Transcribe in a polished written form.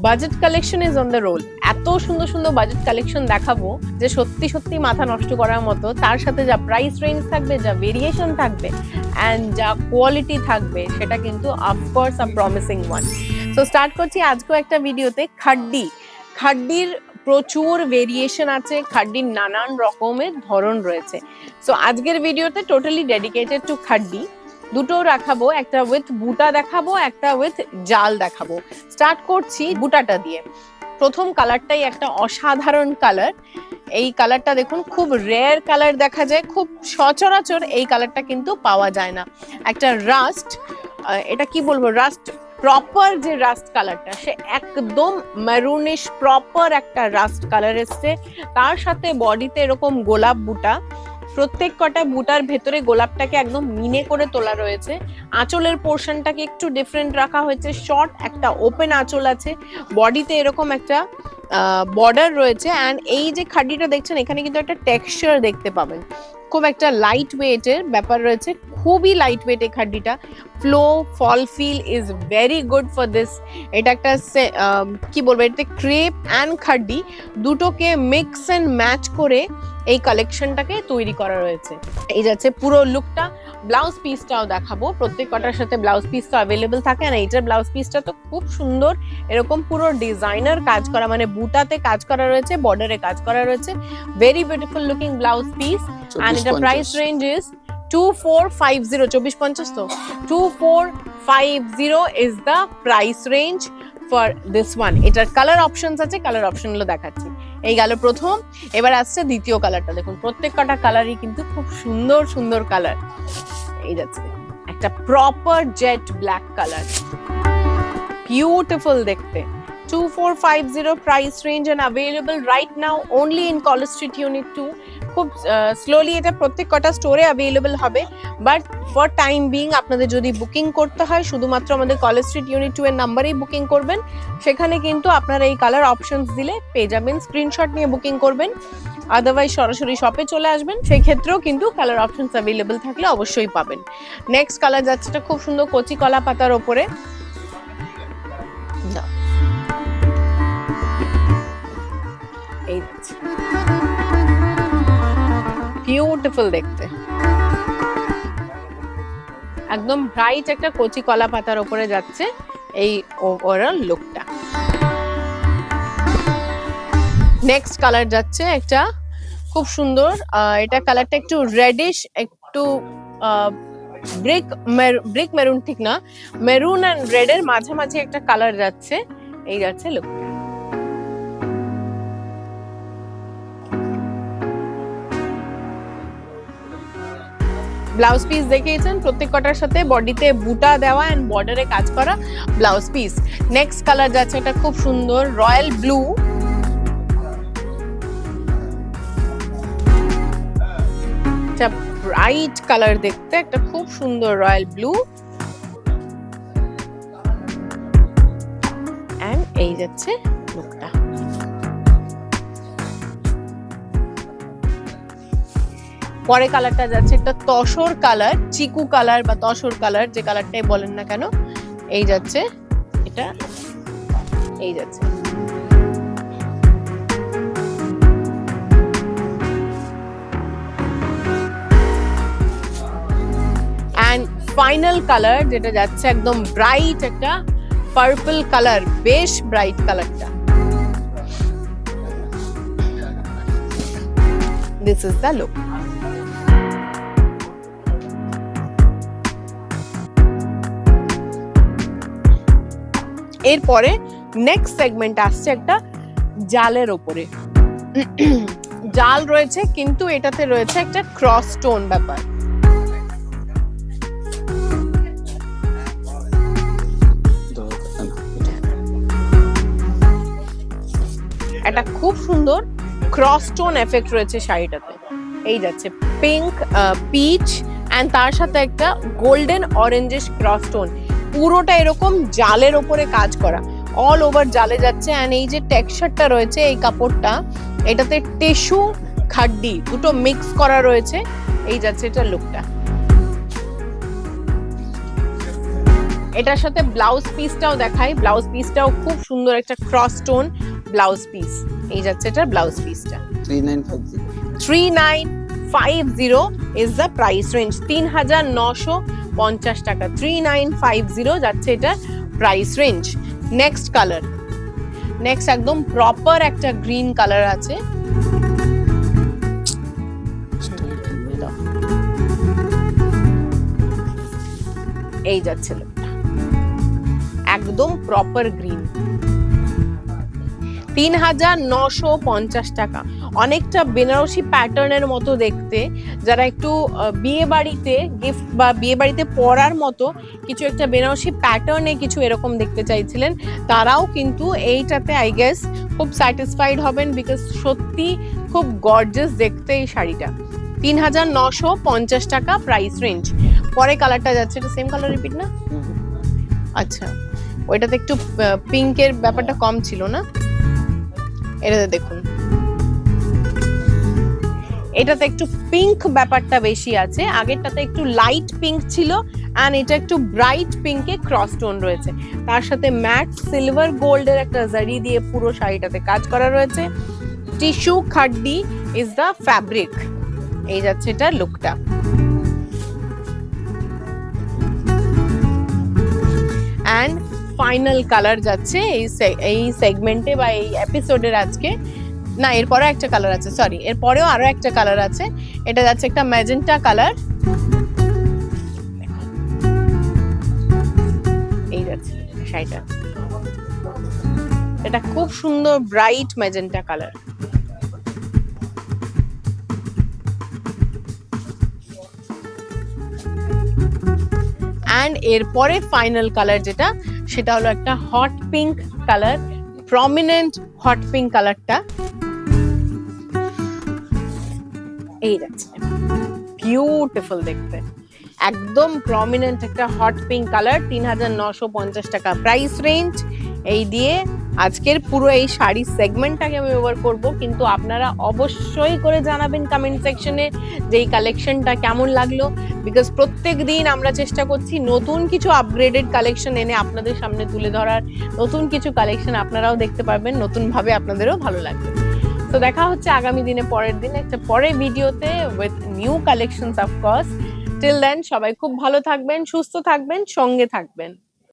Budget collection is on the roll. এত সুন্দর সুন্দর বাজেট কালেকশন দেখাবো যে সত্যি সত্যি মাথা নষ্ট করার মতো, তার সাথে যা প্রাইস রেঞ্জ থাকবে, যা ভেরিয়েশন থাকবে অ্যান্ড যা কোয়ালিটি থাকবে, সেটা কিন্তু অফকোর্স আ প্রমিসিং ওয়ান। সো স্টার্ট করছি আজকেও একটা ভিডিওতে। খাড্ডির প্রচুর ভেরিয়েশন আছে, খাড্ডির নানান রকমের ধরন রয়েছে। সো আজকের ভিডিওতে টোটালি ডেডিকেটেড টু খাড্ডি। দুটো রাখাবো, একটা উইথ বুটা দেখাবো, একটা উইথ জাল দেখাবো। স্টার্ট করছি বুটাটা দিয়ে। প্রথম কালারটাই একটা অসাধারণ কালার। এই কালারটা দেখুন, খুব রেয়ার কালার দেখা যায়, খুব সচরাচর এই কালারটা কিন্তু পাওয়া যায় না। একটা রাস্ট, এটা কি বলবো, রাস্ট প্রপার যে রাস্ট কালারটা, সে একদম মেরুনিশ প্রপার একটা রাস্ট কালার এসছে। তার সাথে বডিতে এরকম গোলাপ বুটা, প্রত্যেক কটা বুটার ভেতরে গোলাপটাকে একদম মিনে করে তোলা রয়েছে। আঁচলের পোর্শনটাকে একটু ডিফারেন্ট রাখা হয়েছে, শর্ট একটা ওপেন আঁচল আছে, বডিতে এরকম একটা বর্ডার রয়েছে। অ্যান্ড এই যে খাড্ডিটা দেখছেন, এখানে কিন্তু একটা টেক্সচার দেখতে পাবেন, খুব একটা লাইট ওয়েটের ব্যাপার রয়েছে, খুবই লাইট ওয়েট এই খাড্ডিটা। Flow fall feel is very good for this. এটা একটা কি বলবো, এটাতে ক্রেপ অ্যান্ড খাড্ডি দুটোকে মিক্স অ্যান্ড ম্যাচ করে এই কালেকশনটাকে তৈরি করা রয়েছে। এই যাচ্ছে পুরো লুকটা। ব্লাউজ পিসটাও দেখাবো, প্রত্যেক কটার সাথে ব্লাউজ পিস তো অ্যাভেলেবেল থাকে। আর এইটার ব্লাউজ পিসটা তো খুব সুন্দর, এরকম পুরো ডিজাইনার কাজ করা, মানে বুটাতে কাজ করা রয়েছে, বর্ডারে কাজ করা রয়েছে। Very beautiful looking blouse piece. And এটা প্রাইস রেঞ্জ ইজ 2450, 2450 তো 2450 is the price range for this one. এটার কালার অপশনস আছে, কালার অপশন গুলো দেখাচ্ছি। এই গেল প্রথম। এবার আসছে দ্বিতীয় কালারটা। দেখুন প্রত্যেক কটা কালারই কিন্তু খুব সুন্দর সুন্দর কালার। এই যাচ্ছে একটা proper jet black colour, beautiful দেখতে। 2450 price range and available right now only in College Street Unit 2. খুব স্লোলি এটা প্রত্যেক কটা স্টোরে অ্যাভেলেবল হবে, বাট ফর টাইম বিং আপনাদের যদি বুকিং করতে হয়, শুধুমাত্র আমাদের কলেজ স্ট্রিট ইউনিট 2 এর নাম্বারেই বুকিং করবেন। সেখানে কিন্তু আপনারা এই কালার অপশনস দিলে পেয়ে যাবেন, স্ক্রিনশট নিয়ে বুকিং করবেন। আদারওয়াইজ সরাসরি শপে চলে আসবেন, সেই ক্ষেত্রেও কিন্তু কালার অপশনস অ্যাভেলেবল থাকলে অবশ্যই পাবেন। নেক্সট কালার যাচ্ছে, এটা খুব সুন্দর কচি কলা পাতার ওপরে। এই বিউটিফুল দেখতে, একদম ব্রাইট একটা কচি কলা পাতার উপরে যাচ্ছে এই ওভারঅল লুকটা। নেক্সট কালার যাচ্ছে একটা খুব সুন্দর, এটা কালারটা একটু রেডিশ, একটু ব্রিক মেরুন, ঠিক না, মেরুন এন্ড রেড এর মাঝামাঝি একটা কালার যাচ্ছে। এই যাচ্ছে লুকটা। ব্লাউজ পিস দেখিয়েছেন, প্রত্যেক কটার সাথে বডিতে বুটা দেওয়া এন্ড বর্ডারে কাজ করা ব্লাউজ পিস। নেক্সট কালার যাচ্ছে এটা খুব সুন্দর রয়্যাল ব্লু, এটা ব্রাইট কালার দেখতে, একটা খুব সুন্দর রয়্যাল ব্লু। এন্ড এই যাচ্ছে লুকটা। পরে কালারটা যাচ্ছে একটা তসর কালার, চিকু কালার বা তসর কালার, যে কালারটাই বলেন না কেন। এই যাচ্ছে এটা, এই যাচ্ছে এন্ড ফাইনাল কালার যেটা যাচ্ছে একদম ব্রাইট একটা পার্পল কালার, বেশ ব্রাইট কালারটা। This is the look. এরপরে নেক্সট সেগমেন্ট আসছে একটা জালের ওপরে। জাল রয়েছে কিন্তু এটাতে রয়েছে একটা ক্রস স্টোন ব্যাপার। একটা খুব সুন্দর ক্রস স্টোন এফেক্ট রয়েছে শাড়িটাতে। এই যাচ্ছে পিঙ্ক, পিচ এন্ড তার সাথে একটা গোল্ডেন অরেঞ্জিশ ক্রস স্টোন, পুরোটা এরকম জালের ওপরে কাজ করা, অল ওভার জালে যাচ্ছে। এন্ড এই যে টেক্সচারটা রয়েছে এই কাপড়টা, এটাতে টিস্যু খাড্ডি দুটো মিক্স করা রয়েছে। এই যাচ্ছে এটা লুকটা। এটার সাথে ব্লাউজ পিসটাও দেখাই, ব্লাউজ পিসটাও খুব সুন্দর একটা ক্রস টোন ব্লাউজ পিস। এই যাচ্ছে এটা ব্লাউজ পিসটা 3950 is the price range, 3950 টাকা, 3950 যাচ্ছে এটা price range. Next colour, next একদম প্রপার একটা গ্রিন কালার আছে, এই যাচ্ছে লোকটা একদম প্রপার গ্রিন, 3950 টাকা। অনেকটা বেনারসি প্যাটার্নের মতো দেখতে, যারা একটু বিয়ে বাড়িতে গিফট বা বিয়ে বাড়িতে পরার মতো কিছু একটা বেনারসি প্যাটার্নে কিছু এরকম দেখতে চাইছিলেন, তারাও কিন্তু এইটাতে আই গেস খুব স্যাটিসফাইড হবেন, বিকজ সত্যি খুব গর্জিয়াস দেখতে এই শাড়িটা। 3950 টাকা প্রাইস রেঞ্জ। পরে কালারটা যাচ্ছে, এটা সেম কালার রিপিট না? আচ্ছা, ওইটাতে একটু পিঙ্কের ব্যাপারটা কম ছিল না, এটাতে দেখুন এটাতে একটু পিঙ্ক ব্যাপারটা বেশি আছে, আগেরটাতে একটু লাইট পিঙ্ক ছিল, এন্ড এটা একটু ব্রাইট পিঙ্কে ক্রস টোন রয়েছে, তার সাথে ম্যাট সিলভার গোল্ডের একটা জারি দিয়ে পুরো শাড়িটাতে কাজ করা রয়েছে। টিস্যু খাড্ডি ইজ দ্য ফ্যাব্রিক, এই যাচ্ছে এটা লুকটা। এন্ড ফাইনাল কালার যাচ্ছে এই সেগমেন্টে বা এই এপিসোডের আজকে, না এরপরে একটা কালার আছে, সরি এরপরেও আরো একটা কালার আছে, এটা যাচ্ছে একটা ম্যাজেন্টা কালার, এই যাচ্ছে শাড়িটা, এটা খুব সুন্দর ব্রাইট ম্যাজেন্টা কালার। এন্ড এরপরে ফাইনাল কালার যেটা, সেটা হলো একটা hot pink colour, prominent hot pink কালারটা, এই যাচ্ছে বিউটিফুল দেখতে, একদম প্রমিনেন্ট একটা হট পিঙ্ক কালার, 3950 টাকা প্রাইস রেঞ্জ। এই দিয়ে আজকের পুরো এই শাড়ি সেগমেন্টটাকে আমি ওভার করব, কিন্তু আপনারা অবশ্যই করে জানাবেন কমেন্ট সেকশনে যে এই কালেকশনটা কেমন লাগলো, বিকজ প্রত্যেক দিন আমরা চেষ্টা করছি নতুন কিছু আপগ্রেডেড কালেকশন এনে আপনাদের সামনে তুলে ধরার, নতুন কিছু কালেকশন আপনারাও দেখতে পারবেন, নতুন ভাবে আপনাদেরও ভালো লাগবে। তো দেখা হচ্ছে আগামী দিনে, পরের দিন একটা পরের ভিডিওতে with new collections of course. Till then সবাই খুব ভালো থাকবেন, সুস্থ থাকবেন, সঙ্গে থাকবেন।